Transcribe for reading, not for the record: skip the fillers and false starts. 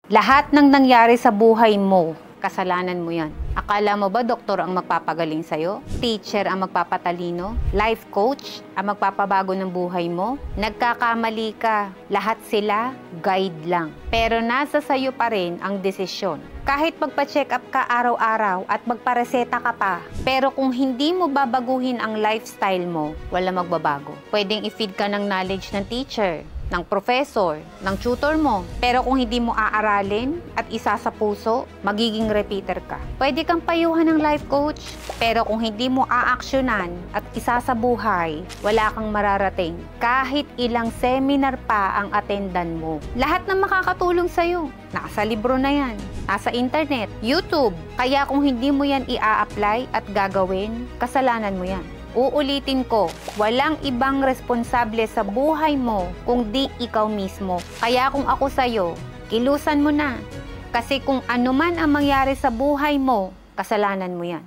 Lahat ng nangyari sa buhay mo, kasalanan mo yan. Akala mo ba doktor ang magpapagaling sa'yo? Teacher ang magpapatalino? Life coach ang magpapabago ng buhay mo? Nagkakamali ka. Lahat sila, guide lang. Pero nasa sayo pa rin ang desisyon. Kahit magpa-check up ka araw-araw at magpareseta ka pa, pero kung hindi mo babaguhin ang lifestyle mo, wala magbabago. Pwedeng i-feed ka ng knowledge ng teacher, ng professor, ng tutor mo. Pero kung hindi mo aaralin at isa sa puso, magiging repeater ka. Pwede kang payuhan ng life coach, pero kung hindi mo aaksyonan at isa sa buhay, wala kang mararating. Kahit ilang seminar pa ang attendan mo. Lahat ng makakatulong sa'yo, nasa libro na yan, nasa internet, YouTube. Kaya kung hindi mo yan i-a-apply at gagawin, kasalanan mo yan. Uulitin ko, walang ibang responsable sa buhay mo kung di ikaw mismo. Kaya kung ako sa'yo, kilusan mo na. Kasi kung ano man ang mangyari sa buhay mo, kasalanan mo yan.